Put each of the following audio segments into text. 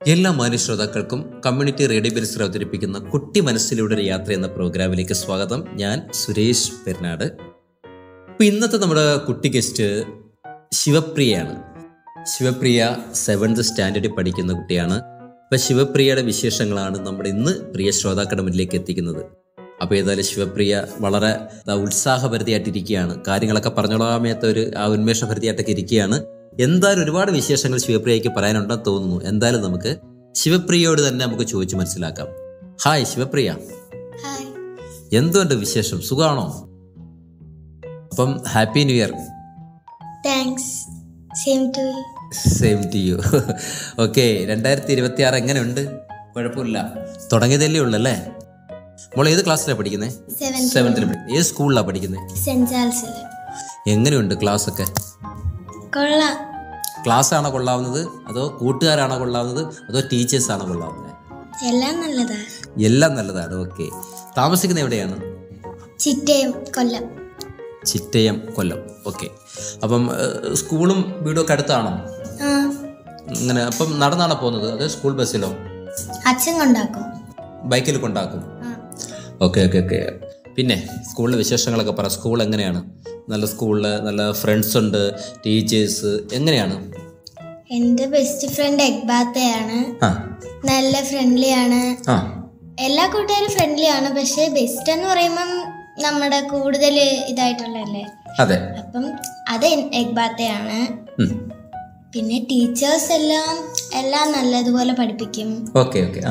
എല്ലാ മാന്യ ശ്രോതാക്കൾക്കും കമ്മ്യൂണിറ്റി റേഡിയോ ബെൽസിൽ അവതരിപ്പിക്കുന്ന കുട്ടി മനസ്സിലൂടെ ഒരു യാത്ര എന്ന പ്രോഗ്രാമിലേക്ക് സ്വാഗതം. ഞാൻ സുരേഷ് പെരുന്നാട്. ഇപ്പം ഇന്നത്തെ നമ്മുടെ കുട്ടി ഗസ്റ്റ് ശിവപ്രിയയാണ്. ശിവപ്രിയ 7th സ്റ്റാൻഡേർഡിൽ പഠിക്കുന്ന കുട്ടിയാണ്. അപ്പം ശിവപ്രിയയുടെ വിശേഷങ്ങളാണ് നമ്മുടെ ഇന്ന് പ്രിയ ശ്രോതാക്കളുടെ മുന്നിലേക്ക് എത്തിക്കുന്നത്. അപ്പോൾ ഏതായാലും ശിവപ്രിയ വളരെ ഉത്സാഹഭരിതയായിട്ടിരിക്കുകയാണ്. കാര്യങ്ങളൊക്കെ പറഞ്ഞോളാമേത്ത ഒരു ഉന്മേഷഭരിതയായിട്ടൊക്കെ ഇരിക്കുകയാണ്. എന്തായാലും ഒരുപാട് വിശേഷങ്ങൾ ശിവപ്രിയയ്ക്ക് പറയാനുണ്ടെന്ന് തോന്നുന്നു. എന്തായാലും നമുക്ക് ശിവപ്രിയയോട് തന്നെ നമുക്ക് ചോദിച്ച് മനസ്സിലാക്കാം. ഹായ് ശിവപ്രിയ, എന്തുകൊണ്ട് വിശേഷം? സുഖമാണോ? അപ്പം happy new year. Thanks. Same to you. Okay, 2026 എങ്ങനെയുണ്ട്? കുഴപ്പമില്ല, തുടങ്ങിയതല്ലേ ഉള്ളു അല്ലേ? മോൾ ഏത് ക്ലാസ്സിലാണ് പഠിക്കുന്നത്? 7th. ഏത് സ്കൂളിലാണ് പഠിക്കുന്നത്? സെന്റ് ജാൾസിൽ. എങ്ങനെയുണ്ട് ക്ലാസ്സൊക്കെ? കൊള്ളാം. ക്ലാസ് ആണോ കൊള്ളാവുന്നത്, അതോ കൂട്ടുകാരാണോ കൊള്ളാവുന്നത്, അതോ ടീച്ചേഴ്സ് ആണോ കൊള്ളാവുന്നത്? എല്ലാം നല്ലതാണ്. എല്ലാം നല്ലതാണ്. ഓക്കെ, താമസിക്കുന്നത് എവിടെയാണ്? ചിറ്റയം, കൊല്ലം. ചിറ്റയം, കൊല്ലം. ഓക്കെ, അപ്പം സ്കൂളും വീടും ഒക്കെ അടുത്താണോ? അങ്ങനെ അപ്പം നടന്നാണോ പോകുന്നത്, അതോ സ്കൂൾ ബസ്സിലോ? അച്ഛൻ കൊണ്ടാക്കും. ബൈക്കിൽ കൊണ്ടാക്കും. Okay okay okay. പിന്നെ സ്കൂളിലെ വിശേഷങ്ങളൊക്കെ പറ. സ്കൂൾ എങ്ങനെയാണ്? നല്ല സ്കൂളിൽ നല്ല ഫ്രണ്ട്സ് ഉണ്ട്, ടീച്ചേഴ്സ് എങ്ങനെയാണ്? എൻ്റെ ബെസ്റ്റ് ഫ്രണ്ട് എക്ബാത്തയാണ്. നല്ല ഫ്രണ്ട്ലി ആണ്. എല്ലാ കൂട്ടുകാരും ഫ്രണ്ട്ലി ആണ്. പക്ഷെ ബെസ്റ്റ് എന്ന് പറയുമ്പം നമ്മുടെ കൂടുതൽ ഇതായിട്ടുള്ളല്ലേ. അതെ, അപ്പം അത് എക്ബാത്തയാണ്. പിന്നെ ടീച്ചേഴ്സ് എല്ലാം നല്ലതുപോലെ പഠിപ്പിക്കും. Okay okay.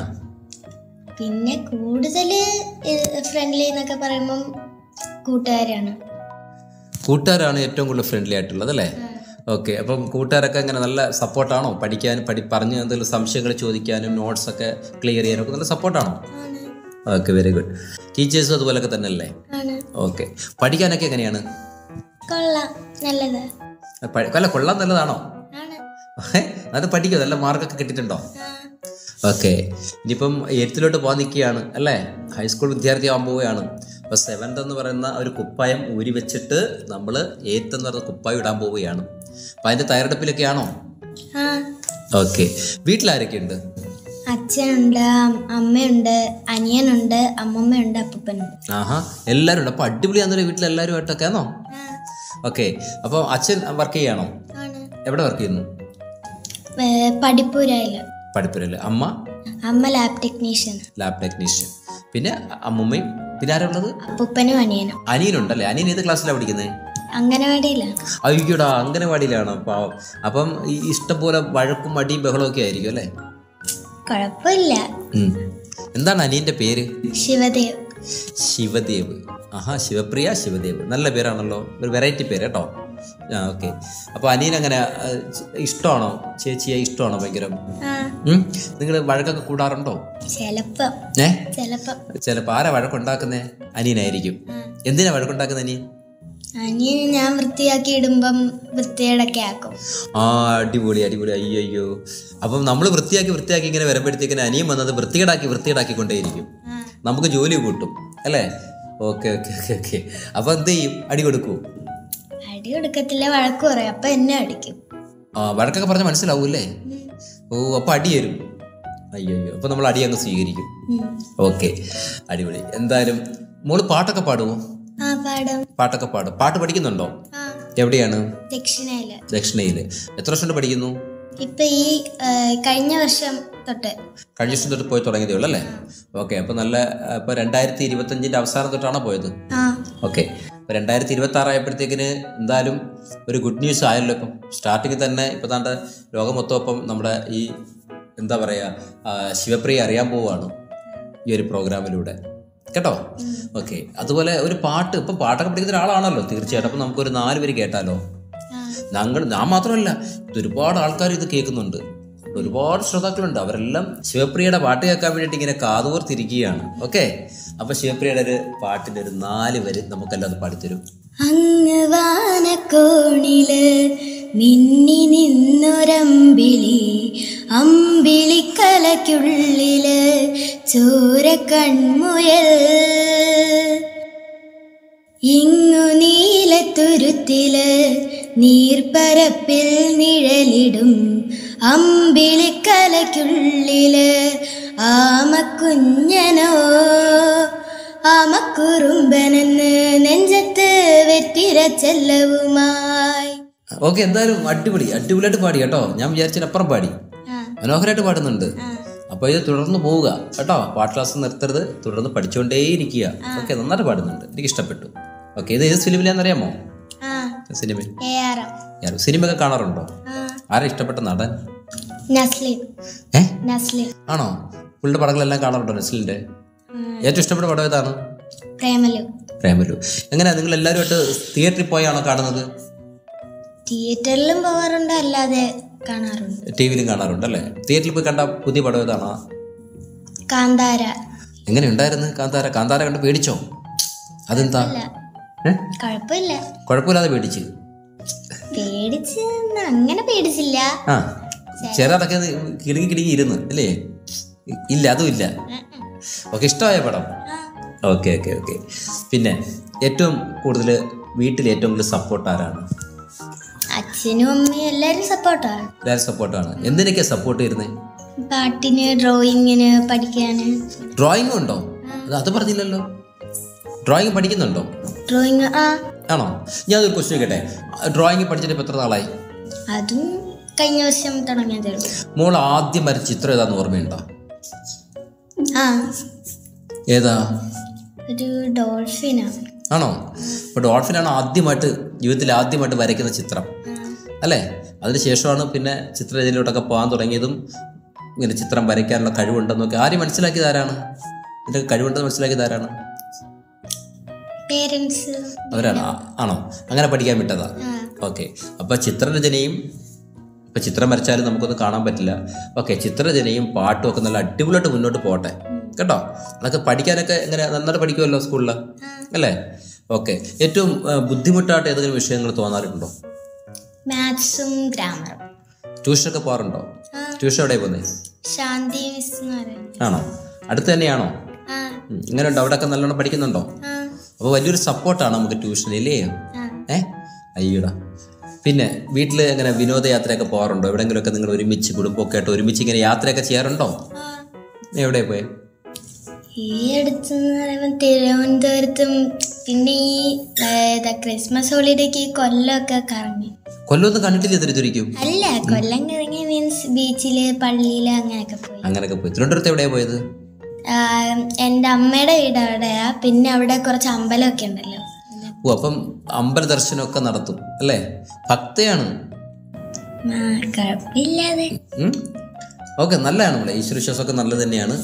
പിന്നെ കൂടുതൽ ഫ്രണ്ട്ലി എന്നൊക്കെ പറയുമ്പം കൂട്ടുകാരാണ് ഏറ്റവും കൂടുതൽ ഫ്രണ്ട്ലി ആയിട്ടുള്ളത് അല്ലേ? ഓക്കെ, അപ്പം കൂട്ടുകാരൊക്കെ എങ്ങനെ നല്ല സപ്പോർട്ടാണോ? പഠിക്കാനും പറഞ്ഞ് എന്തെങ്കിലും സംശയങ്ങൾ ചോദിക്കാനും നോട്ട്സൊക്കെ ക്ലിയർ ചെയ്യാനും ഒക്കെ നല്ല സപ്പോർട്ടാണോ? Okay, very good. ടീച്ചേഴ്സും അതുപോലൊക്കെ തന്നെ അല്ലേ? ഓക്കെ, പഠിക്കാനൊക്കെ എങ്ങനെയാണ്? കൊള്ളാൻ നല്ലതാണോ? അത് പഠിക്കുമോ? നല്ല മാർക്കൊക്കെ കിട്ടിയിട്ടുണ്ടോ? ഓക്കെ, ഇനിയിപ്പം 8th പോകാൻ നിൽക്കുകയാണ് അല്ലേ? ഹൈസ്കൂൾ വിദ്യാർത്ഥി ആകാൻ പോവുകയാണ്. അപ്പോൾ 7th എന്ന് പറയുന്ന ഒരു കുപ്പായം ഊരി വെച്ചിട്ട് നമ്മൾ 8th എന്ന് പറയുന്ന കുപ്പായം ഇടാൻ പോവുകയാണ്. അപ്പം അതിൻ്റെ തയ്യാറെടുപ്പിലൊക്കെ ആണോ? ഓക്കെ, വീട്ടിലാരൊക്കെ ഉണ്ട്? അച്ഛനുണ്ട്, അമ്മയുണ്ട്, അനിയനുണ്ട്, അമ്മമ്മയുണ്ട്, അപ്പൂപ്പനുണ്ട്. എല്ലാവരും ഉണ്ട്. അപ്പോൾ അടിപൊളിയാണെന്നൊരു വീട്ടിലെല്ലാവരുമായിട്ടൊക്കെ ആണോ? ഓക്കെ, അപ്പോൾ അച്ഛൻ വർക്ക് ചെയ്യാണോ? എവിടെ വർക്ക് ചെയ്യുന്നു? പഠിപ്പൂരയിൽ. അമ്മ ലാബ് ടെക്നീഷ്യൻ. പിന്നെ അമ്മൂമ്മയും. പിന്നെ ആരുള്ളത്? അപ്പൂപ്പനും അനിയനുണ്ടല്ലേ? അനിയൻ ഏത് ക്ലാസ്സിലാണ് പഠിക്കുന്നത്? അംഗനവാടിയിലാണ്. അയ്യോടാ, അംഗനവാടിയിലാണോ? പാവം. അപ്പം ഈ ഇഷ്ടംപോലെ വഴക്കും മടിയും ബഹളവും ഒക്കെ ആയിരിക്കും അല്ലേ? കുഴപ്പമില്ല. എന്താണ് അനിയന്റെ പേര്? ശിവദേവ്. ശിവപ്രിയ, ശിവദേവ്. നല്ല പേരാണല്ലോ, ഒരു വെറൈറ്റി പേര് കേട്ടോ. ഓക്കെ, അപ്പോൾ അനിയൻ അങ്ങനെ ഇഷ്ടമാണോ? ചേച്ചിയെ ഇഷ്ടമാണോ ഭയങ്കര? നിങ്ങൾ വഴക്കൊക്കെ കൂടാറുണ്ടോ? ചിലപ്പോ. ആരാ വഴക്കുണ്ടാക്കുന്നേ? അനിയനായിരിക്കും. എന്തിനാ വഴക്കുണ്ടാക്കുന്ന അനിയൻ? ഞാൻ വൃത്തിയാക്കി ഇടുമ്പം വൃത്തിയേടൊക്കെ ആക്കും. അടിപൊളി. അയ്യോ, അപ്പം നമ്മൾ വൃത്തിയാക്കി ഇങ്ങനെ വരുമ്പോഴത്തേക്കിന് അനിയൻ വന്നത് വൃത്തികേടാക്കിക്കൊണ്ടേയിരിക്കും. നമുക്ക് ജോലി കൂട്ടും അല്ലേ? ഓക്കെ. അപ്പൊ എന്ത് ചെയ്യും? അടി കൊടുക്കൂ? അടി കൊടുക്കത്തില്ല, വഴക്ക് പറയും. അപ്പൊ എന്നെ അടിക്കും. വഴക്കൊക്കെ പറഞ്ഞാൽ മനസ്സിലാവൂല്ലേ? അപ്പൊ അടി തരും. അയ്യോ, അപ്പൊ നമ്മൾ അടി അങ്ങ് സ്വീകരിക്കും. ഓക്കെ, അടിപൊളി. എന്തായാലും മോള് പാട്ടൊക്കെ പാടുമോ? പാട്ടൊക്കെ പാടും. പാട്ട് പഠിക്കുന്നുണ്ടോ? എവിടെയാണ്? ദക്ഷിണയില്. എത്ര വർഷം കൊണ്ട് പഠിക്കുന്നു? ഇപ്പൊ ഈ കഴിഞ്ഞ വർഷം തൊട്ട് പോയി തുടങ്ങിയതേ ഉള്ളൂ അല്ലേ? ഓക്കെ, അപ്പൊ നല്ല. ഇപ്പൊ 2025 അവസാനം തൊട്ടാണോ പോയത്? ഓക്കെ, ഇപ്പൊ 2026 ആയപ്പോഴത്തേക്കിന് എന്തായാലും ഒരു ഗുഡ് ന്യൂസ് ആയല്ലോ. ഇപ്പം സ്റ്റാർട്ടിങ്ങിൽ തന്നെ ഇപ്പൊ താണ്ട ലോകം മൊത്തം ഇപ്പം നമ്മുടെ ഈ എന്താ പറയാ ശിവപ്രിയ അറിയാൻ പോവുകയാണ് ഈ ഒരു പ്രോഗ്രാമിലൂടെ കേട്ടോ. ഓക്കെ, അതുപോലെ ഒരു പാട്ട്. ഇപ്പം പാട്ടൊക്കെ പഠിക്കുന്ന ഒരാളാണല്ലോ തീർച്ചയായിട്ടും. അപ്പം നമുക്കൊരു 4 പേര് കേട്ടാലോ? ഞാൻ മാത്രമല്ല, ഒരുപാട് ആൾക്കാർ ഇത് കേൾക്കുന്നുണ്ട്. ഒരുപാട് ശ്രോതാക്കളുണ്ട്. അവരെല്ലാം ശിവപ്രിയയുടെ പാട്ട് കേൾക്കാൻ വേണ്ടിയിട്ട് ഇങ്ങനെ കാതോർത്തിരിക്കുകയാണ്. ഓക്കെ, അപ്പൊ ശിവപ്രിയയുടെ ഒരു പാട്ടിന്റെ ഒരു 4 വരി നമുക്കെല്ലാം അത് പാടിത്തരും. അങ്ങ് വാനക്കോണില് മിന്നി അമ്പിളിക്കലയ്ക്കുള്ളില് ചോരക്കൺമുയൽ, ഇങ്ങു നീലത്തുരുത്തില് നീർപ്പരപ്പിൽ നിഴലിടും അമ്പിളിക്കലയ്ക്കുള്ളില് ആമക്കുഞ്ഞനോ ആമക്കുറുമ്പനെന്ന് നെഞ്ചത്ത് വെറ്റിരച്ചെല്ലവുമായി. ഓക്കെ, എന്തായാലും അടിപൊളിയായിട്ട് പാടി കേട്ടോ. ഞാൻ വിചാരിച്ചതിനപ്പുറം പാടി, മനോഹരമായിട്ട് പാടുന്നുണ്ട്. അപ്പോൾ ഇത് തുടർന്ന് പോവുക കേട്ടോ. പാട്ട് ക്ലാസ് നിർത്തരുത്, തുടർന്ന് പഠിച്ചുകൊണ്ടേയിരിക്കുക. ഓക്കെ, നന്നായിട്ട് പാടുന്നുണ്ട്, എനിക്ക് ഇഷ്ടപ്പെട്ടു. ഓക്കെ, ഇത് ഏത് ഫിലിമിലാണെന്നറിയാമോ? സിനിമയൊക്കെ കാണാറുണ്ടോ? ആരാ ഇഷ്ടപ്പെട്ട നടൻ? ആണോ? പുള്ളിയുടെ പടങ്ങളെല്ലാം കാണാറുണ്ടോ? നസ്ലിന്റെ ഏറ്റവും ഇഷ്ടപ്പെട്ട പടം ഏതാണ്? പ്രേമലു. എങ്ങനെയാ നിങ്ങൾ എല്ലാവരുമായിട്ട് തിയേറ്ററിൽ പോയാണോ കാണുന്നത്? തിയേറ്ററിലും പോകാറുണ്ട്, അല്ലാതെ കാണാറുണ്ട്, ടിവിയിലും കാണാറുണ്ട് അല്ലേ? തിയേറ്ററിൽ പോയി കണ്ട പുതിയ പടം ഏതാണോ? കാന്താര. എങ്ങനെ ഉണ്ടായിരുന്നു കാന്താര കണ്ട് പേടിച്ചോ? അതെന്താ? കുഴപ്പമില്ലാതെ പേടിച്ച് അങ്ങനെ പേടിച്ചില്ല. ചെറുതൊക്കെ കിടുങ്ങി ഇരുന്ന് അല്ലേ? ഇല്ല, അതും ഇല്ല. ഓക്കെ, ഇഷ്ടമായ പടം. ഓക്കെ. പിന്നെ ഏറ്റവും കൂടുതൽ വീട്ടിൽ ഏറ്റവും കൂടുതൽ സപ്പോർട്ട് ആരാണ്? അച്ഛനും അമ്മയും എല്ലാവരും സപ്പോർട്ടാണ്. എന്തിനൊക്കെയാ സപ്പോർട്ട് ചെയ്യുന്നത്? പാട്ടിന്, ഡ്രോയിങ്ങിന്, പഠിക്കാന്. ഡ്രോയിങ് ഉണ്ടോ? അത് പറഞ്ഞില്ലല്ലോ. ഡ്രോയിങ് പഠിക്കുന്നുണ്ടോ? ഡ്രോയിങ് ആണോ? ഞാനൊരു ക്വസ്റ്റ്യൻ കേട്ടെ. ഡ്രോയിങ് പഠിച്ചിട്ട് ഇപ്പം എത്ര നാളായി? അതും കഴിഞ്ഞ വർഷം തുടങ്ങിയതേ ഉള്ളൂ. മോൾ ആദ്യം വരച്ച ചിത്രം ഏതാന്ന് ഓർമ്മയുണ്ടോ? ഏതാ? ഒരു ഡോൾഫിനാണ്. ആണോ? അപ്പോൾ ഡോൾഫിനാണ് ജീവിതത്തിൽ ആദ്യമായിട്ട് വരയ്ക്കുന്ന ചിത്രം അല്ലേ? അതിനുശേഷമാണ് പിന്നെ ചിത്രരചനയിലോട്ടൊക്കെ പോകാൻ തുടങ്ങിയതും ഇങ്ങനെ ചിത്രം വരയ്ക്കാനുള്ള കഴിവുണ്ടെന്നൊക്കെ. ആരും മനസ്സിലാക്കിയത് ആരാണ്? ഇതിൻ്റെ കഴിവുണ്ടെന്ന് മനസ്സിലാക്കിയത് ആരാണ്? പേരൻസ്. അവരാണ്. ആണോ? അങ്ങനെ പഠിക്കാൻ വിട്ടതാ? ഓക്കെ. അപ്പോൾ ചിത്രരചനയും, ഇപ്പം ചിത്രം വരച്ചാലും നമുക്കൊന്നും കാണാൻ പറ്റില്ല. ഓക്കെ, ചിത്രരചനയും പാട്ടും ഒക്കെ നല്ല അടിപൊളിയായിട്ട് മുന്നോട്ട് പോകട്ടെ കേട്ടോ. അതൊക്കെ പഠിക്കാനൊക്കെ എങ്ങനെ നന്നായിട്ട് പഠിക്കുമല്ലോ സ്കൂളിൽ അല്ലേ? ഓക്കെ. ഏറ്റവും ബുദ്ധിമുട്ടായിട്ട് ഏതെങ്കിലും വിഷയങ്ങൾ തോന്നാറുണ്ടോ? മാത്സും ഗ്രാമറും. ട്യൂഷനൊക്കെ പോകാറുണ്ടോ? ട്യൂഷൻ എവിടെയാണ് പോകുന്നത്? ശാന്തി മിസ് എന്ന് പറയുന്നത്. ആണോ? അടുത്ത് തന്നെയാണോ? ഇങ്ങനെയുണ്ടോ? അവിടെയൊക്കെ നല്ലോണം പഠിക്കുന്നുണ്ടോ? അപ്പോൾ വലിയൊരു സപ്പോർട്ടാണ് നമുക്ക് ട്യൂഷനില്ലേ? അയ്യടാ. പിന്നെ വീട്ടിൽ എങ്ങനെ വിനോദയാത്രയൊക്കെ പോകാറുണ്ടോ? എവിടെയെങ്കിലുമൊക്കെ നിങ്ങൾ ഒരുമിച്ച് കുടുംബമൊക്കെ ആയിട്ട് ഒരുമിച്ച് ഇങ്ങനെ യാത്രയൊക്കെ ചെയ്യാറുണ്ടോ? എവിടെ പോയി? ഈ അടുത്തെന്ന് പറയുമ്പോൾ തിരുവനന്തപുരത്തും പിന്നെ ഈ ക്രിസ്മസ് ഹോളിഡേക്ക് കൊല്ലമൊക്കെ കറങ്ങി. കൊല്ലമൊന്നും കണ്ടിട്ടില്ല തിരുവനന്തപുരം? അല്ല, കൊല്ലം കറങ്ങി മീൻസ് ബീച്ചില്, പള്ളിയില് അങ്ങനെയൊക്കെ പോയി. തിരുവനന്തപുരത്ത് എവിടെയാ പോയത്? എൻ്റെ അമ്മയുടെ വീട് അവിടെയാ. പിന്നെ അവിടെ കുറച്ച് അമ്പലമൊക്കെ ഉണ്ടല്ലോ. ഓ, അപ്പം അമ്പല ദർശനമൊക്കെ നടത്തും അല്ലേ? ഭക്തയാണ്. കുഴപ്പമില്ലാതെ. ഓക്കെ, നല്ലതാണ്. നമ്മളെ ഈശ്വരവിശ്വാസമൊക്കെ നല്ലത് തന്നെയാണ്.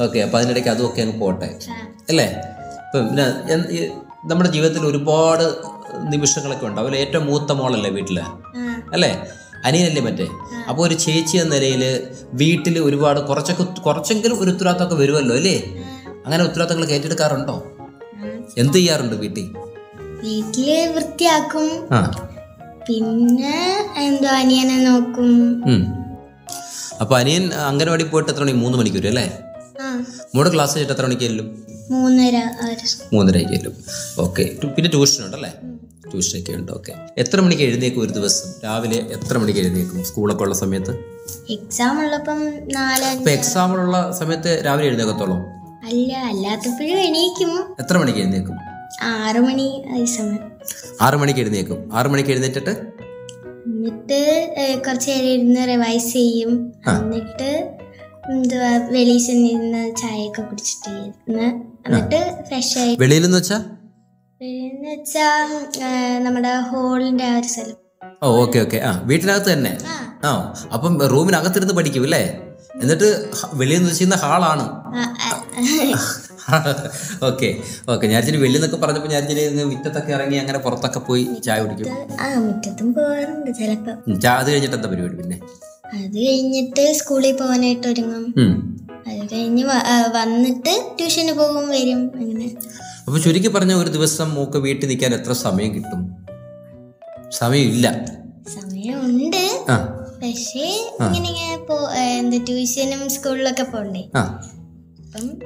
ഓക്കെ, അപ്പം അതിനിടയ്ക്ക് അതുമൊക്കെ അങ്ങ് പോട്ടെ അല്ലേ? ഇപ്പം പിന്നെ നമ്മുടെ ജീവിതത്തിൽ ഒരുപാട് നിമിഷങ്ങളൊക്കെ ഉണ്ടാവും അല്ലേ? ഏറ്റവും മൂത്ത മോളല്ലേ വീട്ടില് അല്ലേ? അനിയനല്ലേ മറ്റേ? അപ്പോൾ ഒരു ചേച്ചി എന്ന നിലയിൽ വീട്ടിൽ ഒരുപാട് കുറച്ചെങ്കിലും ഒരു ഉത്തരവാദിത്തമൊക്കെ വരുമല്ലോ അല്ലേ? അങ്ങനെ ഉത്തരവാദിത്തങ്ങൾ ഏറ്റെടുക്കാറുണ്ടോ? എന്ത് ചെയ്യാറുണ്ട് വീട്ടിൽ? വീട്ടില് വൃത്തിയാക്കും, പിന്നെ എന്തോ അനിയനെ നോക്കും. അപ്പൊ അനിയൻ അംഗനവാടി പോയിട്ട് എത്ര മണിക്ക്? 3 മണിക്ക് വരും അല്ലേ? മോടെ ക്ലാസ് കഴിഞ്ഞിട്ട് എത്ര മണിക്ക് ചെല്ലും? 3:30 ചെല്ലും. ഓക്കെ. പിന്നെ ട്യൂഷൻ ഉണ്ടല്ലേ? ട്യൂഷനൊക്കെ ഉണ്ട്. ഓക്കെ. എത്ര മണിക്ക് എഴുന്നേക്കും ഒരു ദിവസം? രാവിലെ എത്ര മണിക്ക് എഴുന്നേക്കും സ്കൂളൊക്കെ ഉള്ള സമയത്ത്? എക്സാം ഉള്ളപ്പം 4. എക്സാമിനുള്ള സമയത്ത് രാവിലെ എഴുന്നേക്കത്തോളൂ? അല്ല, അല്ലാത്തപ്പോഴും എണീക്കും. എത്ര മണിക്ക് എഴുന്നേക്കും? 6 മണി. 6 മണിക്ക് എഴുന്നേക്കും. 6 മണിക്ക് എഴുന്നേറ്റിട്ട് എന്നിട്ട് കുറച്ച് നേരം ഇരുന്ന് റിവൈസ് ചെയ്യും. എന്നിട്ട് എന്തുവാ വെളിയിൽ ചെന്നിരുന്ന് ചായയൊക്കെ കുടിച്ചിട്ട് എന്നിട്ട് ഫ്രഷ് ആയി. വെളിയിലെന്ന് വെച്ചാ നമ്മുടെ ഹോളിന്റെ ആ ഒരു സ്ഥലം. ഓക്കെ. വീട്ടിനകത്ത് തന്നെ? അപ്പം റൂമിനകത്തിരുന്ന് പഠിക്കും അല്ലേ? എന്നിട്ട് വെളിയിൽ നിന്ന് വെച്ചിരുന്ന ഹാളാണ്. ഓക്കെ. ഞാൻ വെളിയിൽ നിന്നൊക്കെ പറഞ്ഞപ്പോൾ ഞാൻ മുറ്റത്തൊക്കെ ഇറങ്ങി അങ്ങനെ പുറത്തൊക്കെ പോയി ചായ കുടിക്കും. മുറ്റത്തും പോകാറുണ്ട് ചിലപ്പോ. അത് കഴിഞ്ഞിട്ട് എന്താ പരിപാടി? പിന്നെ അത് കഴിഞ്ഞിട്ട് സ്കൂളിൽ പോകാനായിട്ട് ഒരുങ്ങും. അത് കഴിഞ്ഞ് വന്നിട്ട് ട്യൂഷന് പോകും, വരും, അങ്ങനെ. അപ്പൊ ചുരുക്കി പറഞ്ഞ ഒരു ദിവസം മോക്ക് വീട്ടിൽ നിൽക്കാൻ എത്ര സമയം കിട്ടും? സമയമില്ല. സമയമുണ്ട്, പക്ഷേ ഇങ്ങനെ ട്യൂഷനും സ്കൂളിലൊക്കെ പോണ്ടേ.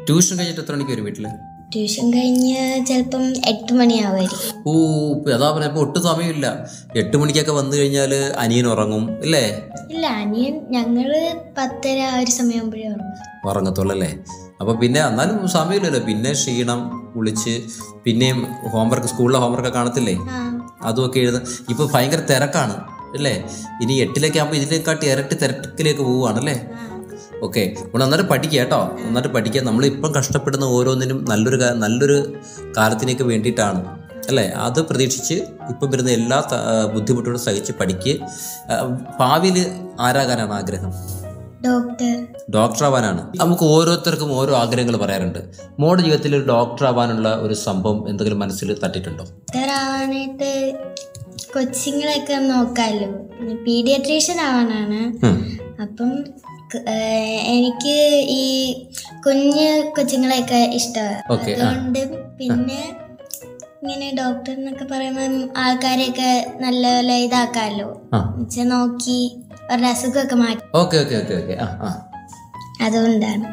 ട്യൂഷൻ കഴിഞ്ഞിട്ട് എത്ര മണിക്ക് വരും വീട്ടില്? ട്യൂഷൻ കഴിഞ്ഞ് ചിലപ്പം 8 മണിയാവുമായിരിക്കും. ഓ അതാ പറഞ്ഞ ഇപ്പോൾ ഒട്ടും സമയമില്ല. 8 മണിക്കൊക്കെ വന്നു കഴിഞ്ഞാൽ അനിയൻ ഉറങ്ങും അല്ലേ? ഇല്ല, അനിയൻ ഞങ്ങള് 10:30 ആ ഒരു സമയമാകുമ്പോഴേ ഉറങ്ങത്തുള്ളൂ അല്ലേ? അപ്പോൾ പിന്നെ എന്നാലും സമയമില്ലല്ലോ. പിന്നെ ക്ഷീണം, കുളിച്ച് പിന്നെയും ഹോംവർക്ക്, സ്കൂളിലെ ഹോംവർക്കൊക്കെ കാണത്തില്ലേ, അതുമൊക്കെ എഴുതും. ഇപ്പോൾ ഭയങ്കര തിരക്കാണ് അല്ലേ? ഇനി 8-ലേക്ക് ആകുമ്പോൾ ഇതിലേക്കാട്ടി ഇരട്ടി തിരക്കിലേക്ക് പോവുകയാണല്ലേ? ഓക്കെ, അപ്പോൾ നന്നായിട്ട് പഠിക്കുക കേട്ടോ, നന്നായിട്ട് പഠിക്കുക. നമ്മളിപ്പം കഷ്ടപ്പെടുന്ന ഓരോന്നിനും നല്ലൊരു കാലത്തിലേക്ക് വേണ്ടിയിട്ടാണ് അല്ലേ? അത് പ്രതീക്ഷിച്ച് ഇപ്പം വരുന്ന എല്ലാ ബുദ്ധിമുട്ടുകളും സഹിച്ച് പഠിക്കുക. ഭാവിയിൽ ആരാകാനാണ് ആഗ്രഹം? ഡോക്ടർ ആവാനാണ്. നമുക്ക് ഓരോരുത്തർക്കും ഓരോ ആഗ്രഹങ്ങൾ പറയാറുണ്ട്. മോളുടെ ജീവിതത്തിൽ ഒരു ഡോക്ടർ ആവാനുള്ള ഒരു സംഭവം എന്തെങ്കിലും മനസ്സിൽ തട്ടിയിട്ടുണ്ടോ? ആവാനായിട്ട് കൊച്ചുങ്ങളൊക്കെ നോക്കാമല്ലോ, പീഡിയാട്രീഷ്യൻ ആവാനാണ്. അപ്പം എനിക്ക് ഈ കുഞ്ഞു കൊച്ചുങ്ങളെയൊക്കെ ഇഷ്ടമാണ്. അതുകൊണ്ട് പിന്നെ ഇങ്ങനെ ഡോക്ടർ എന്നൊക്കെ പറയുമ്പോൾ ആൾക്കാരെയൊക്കെ നല്ല പോലെ ഇതാക്കാമല്ലോ, നോക്കി അവരുടെ അസുഖമൊക്കെ മാറ്റി. അതുകൊണ്ടാണ്.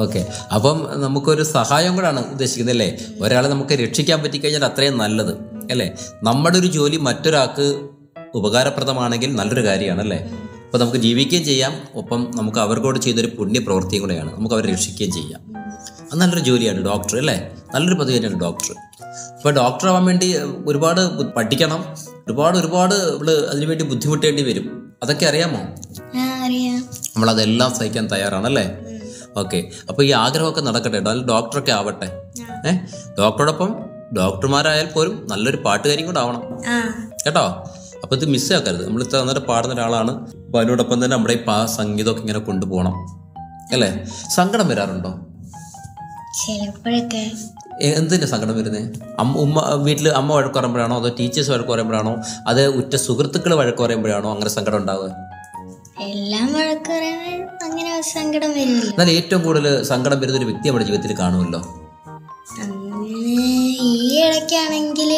ഓക്കെ, അപ്പം നമുക്കൊരു സഹായം കൂടാണ് ഉദ്ദേശിക്കുന്നത് അല്ലേ? ഒരാളെ നമുക്ക് രക്ഷിക്കാൻ പറ്റിക്കഴിഞ്ഞാൽ അത്രയും നല്ലത് അല്ലേ? നമ്മുടെ ഒരു ജോലി മറ്റൊരാൾക്ക് ഉപകാരപ്രദമാണെങ്കിൽ നല്ലൊരു കാര്യമാണ് അല്ലേ? അപ്പോൾ നമുക്ക് ജീവിക്കുകയും ചെയ്യാം, ഒപ്പം നമുക്ക് അവർക്കോട് ചെയ്തൊരു പുണ്യപ്രവൃത്തിയും കൂടെയാണ്, നമുക്ക് അവരെ രക്ഷിക്കുകയും ചെയ്യാം. അത് നല്ലൊരു ജോലിയാണ് ഡോക്ടർ അല്ലേ? നല്ലൊരു പദവി തന്നെയാണ് ഡോക്ടർ. ഇപ്പോൾ ഡോക്ടർ ആവാൻ വേണ്ടി ഒരുപാട് പഠിക്കണം, ഒരുപാട് അതിനുവേണ്ടി ബുദ്ധിമുട്ടേണ്ടി വരും. അതൊക്കെ അറിയാമോ? നമ്മളതെല്ലാം സഹിക്കാൻ തയ്യാറാണല്ലേ? ഓക്കെ, അപ്പോൾ ഈ ആഗ്രഹമൊക്കെ നടക്കട്ടെ, നല്ല ഡോക്ടറൊക്കെ ആവട്ടെ. ഡോക്ടറോടൊപ്പം ഡോക്ടർമാരായാൽ പോലും നല്ലൊരു പാട്ടുകാരിയും കൂടെ ആവണം കേട്ടോ. അപ്പോൾ ഇത് മിസ്സാക്കരുത്. നമ്മൾ ഇത്ര നന്നായിട്ട് പാടുന്ന ഒരാളാണ്, അപ്പോൾ അതിനോടൊപ്പം തന്നെ നമ്മുടെ ഈ സംഗീതമൊക്കെ ഇങ്ങനെ കൊണ്ടുപോകണം അല്ലേ? സങ്കടം വരാറുണ്ടോ? ചിലപ്പോഴൊക്കെ. എന്തിൻ്റെ സങ്കടം വരുന്നത്? വീട്ടിൽ അമ്മ വഴക്ക് പറയുമ്പോഴാണോ, അതോ ടീച്ചേഴ്സ് വഴക്ക് പറയുമ്പോഴാണോ, അത് ഉറ്റ സുഹൃത്തുക്കൾ വഴക്ക് പറയുമ്പോഴാണോ അങ്ങനെ സങ്കടം ഉണ്ടാവുക? എല്ലാം വഴക്ക് പറയുമ്പോൾ അങ്ങനെ സങ്കടം വരില്ല. എന്നാൽ ഏറ്റവും കൂടുതൽ സങ്കടം വരുന്ന ഒരു വ്യക്തി നമ്മുടെ ജീവിതത്തിൽ കാണുമല്ലോ. ഈ ഇടയ്ക്കാണെങ്കിൽ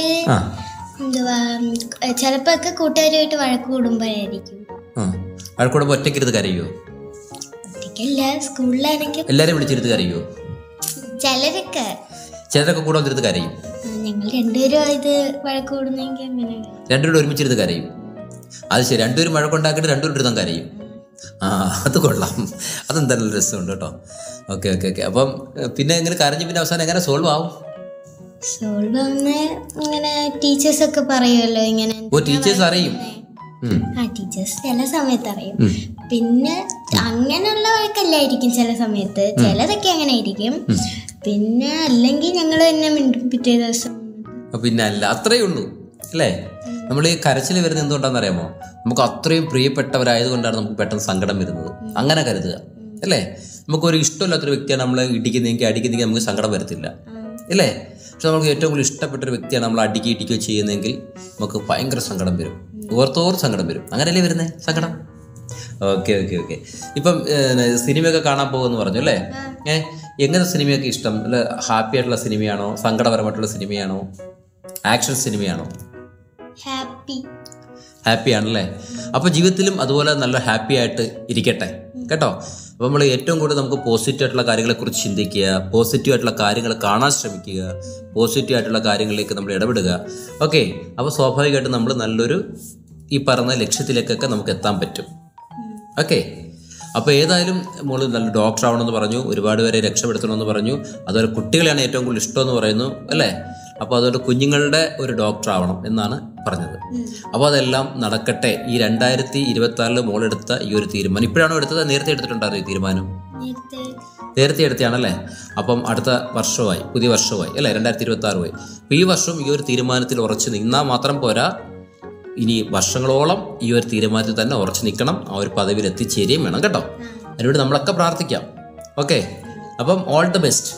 എന്തുവാ, ചിലപ്പോ ഒക്കെ കൂട്ടുകാരുമായിട്ട് വഴക്ക് കൂടുമ്പോഴായിരിക്കും. വഴക്ക് കൂടുമ്പോൾ ഒറ്റയ്ക്കിരുന്ന് കരയോ? ഒറ്റയ്ക്കല്ല, സ്കൂളിലാണെങ്കിൽ എല്ലാവരും വിളിച്ചിരുന്ന് കരയോ? ചിലരൊക്കെ കൂടെ വന്നിരുന്ന് കരയും. ഞങ്ങൾ രണ്ടുപേരും ഇത് വഴക്ക് കൂടുന്നെങ്കിൽ അങ്ങനെ രണ്ടുപേരും ഒരുമിച്ചിരുന്ന് കരയും. അത് ശരി, രണ്ടുപേരും വഴക്കുണ്ടാക്കിയിട്ട് രണ്ടുപേരും ഇരുന്ന് കരയും. അത് കൊള്ളാം, അതെന്തായാലും രസമുണ്ട് കേട്ടോ. ഓക്കെ. അപ്പം പിന്നെ എങ്ങനെ കരഞ്ഞ് പിന്നെ അവസാനം എങ്ങനെ സോൾവ് ആവും? ഇങ്ങനെ ടീച്ചേഴ്സ് ഒക്കെ പറയുമല്ലോ ഇങ്ങനെ. ടീച്ചേഴ്സ് അറിയും? ടീച്ചേഴ്സ് ചില സമയത്ത് അറിയും. പിന്നെ അങ്ങനെയുള്ള വഴക്കല്ലായിരിക്കും ചില സമയത്ത്, ചിലതൊക്കെ അങ്ങനെ ആയിരിക്കും. പിന്നെ അല്ലെങ്കിൽ ഞങ്ങൾ തന്നെ മിണ്ടും പിറ്റേ ദിവസം. പിന്നെ അല്ല, അത്രയേ ഉള്ളൂ അല്ലേ? നമ്മൾ ഈ കരച്ചിൽ വരുന്നത് എന്തുകൊണ്ടാണെന്ന് അറിയാമോ? നമുക്ക് അത്രയും പ്രിയപ്പെട്ടവരായതുകൊണ്ടാണ് നമുക്ക് പെട്ടെന്ന് സങ്കടം വരുന്നത്. അങ്ങനെ കരുതുക അല്ലേ? നമുക്കൊരു ഇഷ്ടമില്ലാത്തൊരു വ്യക്തിയാണ് നമ്മളെ അടിക്കുന്നെങ്കിൽ നമുക്ക് സങ്കടം വരത്തില്ല അല്ലേ? പക്ഷെ നമുക്ക് ഏറ്റവും കൂടുതൽ ഇഷ്ടപ്പെട്ടൊരു വ്യക്തിയാണ് നമ്മൾ ഇടിക്കുകയോ ചെയ്യുന്നതെങ്കിൽ നമുക്ക് ഭയങ്കര സങ്കടം വരും, ഓർത്തോർ സങ്കടം വരും. അങ്ങനെയല്ലേ വരുന്നേ സങ്കടം? ഓക്കെ. ഇപ്പം സിനിമയൊക്കെ കാണാൻ പോകുമെന്ന് പറഞ്ഞു അല്ലേ? എങ്ങനത്തെ സിനിമയൊക്കെ ഇഷ്ടം? അല്ല, ഹാപ്പി ആയിട്ടുള്ള സിനിമയാണോ, സങ്കടപരമായിട്ടുള്ള സിനിമയാണോ, ആക്ഷൻ സിനിമയാണോ? ഹാപ്പി ആണല്ലേ? അപ്പോൾ ജീവിതത്തിലും അതുപോലെ നല്ല ഹാപ്പി ആയിട്ട് ഇരിക്കട്ടെ കേട്ടോ. അപ്പോൾ നമ്മൾ ഏറ്റവും കൂടുതൽ നമുക്ക് പോസിറ്റീവ് ആയിട്ടുള്ള കാര്യങ്ങളെക്കുറിച്ച് ചിന്തിക്കുക, പോസിറ്റീവ് ആയിട്ടുള്ള കാര്യങ്ങൾ കാണാൻ ശ്രമിക്കുക, പോസിറ്റീവ് ആയിട്ടുള്ള കാര്യങ്ങളിലേക്ക് നമ്മൾ ഇടപെടുക. ഓക്കെ, അപ്പോൾ സ്വാഭാവികമായിട്ടും നമ്മൾ നല്ലൊരു ഈ പറഞ്ഞ ലക്ഷ്യത്തിലേക്കൊക്കെ നമുക്ക് എത്താൻ പറ്റും. ഓക്കെ, അപ്പോൾ ഏതായാലും മോള് നല്ല ഡോക്ടർ ആവണമെന്ന് പറഞ്ഞു, ഒരുപാട് പേരെ രക്ഷപ്പെടുത്തണമെന്ന് പറഞ്ഞു, അതുപോലെ കുട്ടികളെയാണ് ഏറ്റവും കൂടുതൽ ഇഷ്ടമെന്ന് പറയുന്നു അല്ലേ? അപ്പോൾ അതുകൊണ്ട് കുഞ്ഞുങ്ങളുടെ ഒരു ഡോക്ടർ ആവണം എന്നാണ് പറഞ്ഞത്. അപ്പോൾ അതെല്ലാം നടക്കട്ടെ. ഈ 2026 മോളെടുത്ത ഈ ഒരു തീരുമാനം ഇപ്പോഴാണോ എടുത്തത്? നേരത്തെ എടുത്തിട്ടുണ്ടായിരുന്നു ഈ തീരുമാനം? നേരത്തെ എടുത്തതാണല്ലേ? അപ്പം അടുത്ത വർഷമായി, പുതിയ വർഷമായി അല്ലേ? 2026 അപ്പോൾ ഈ വർഷം ഈ ഒരു തീരുമാനത്തിൽ ഉറച്ചു നിന്നാൽ മാത്രം പോരാ, ഇനി വർഷങ്ങളോളം ഈ ഒരു തീരുമാനത്തിൽ തന്നെ ഉറച്ചു നിൽക്കണം, ആ ഒരു പദവിയിൽ എത്തിച്ചേരുകയും വേണം കേട്ടോ. അതിനുവേണ്ടി നമ്മളൊക്കെ പ്രാർത്ഥിക്കാം. ഓക്കെ, അപ്പം ഓൾ ദി ബെസ്റ്റ്.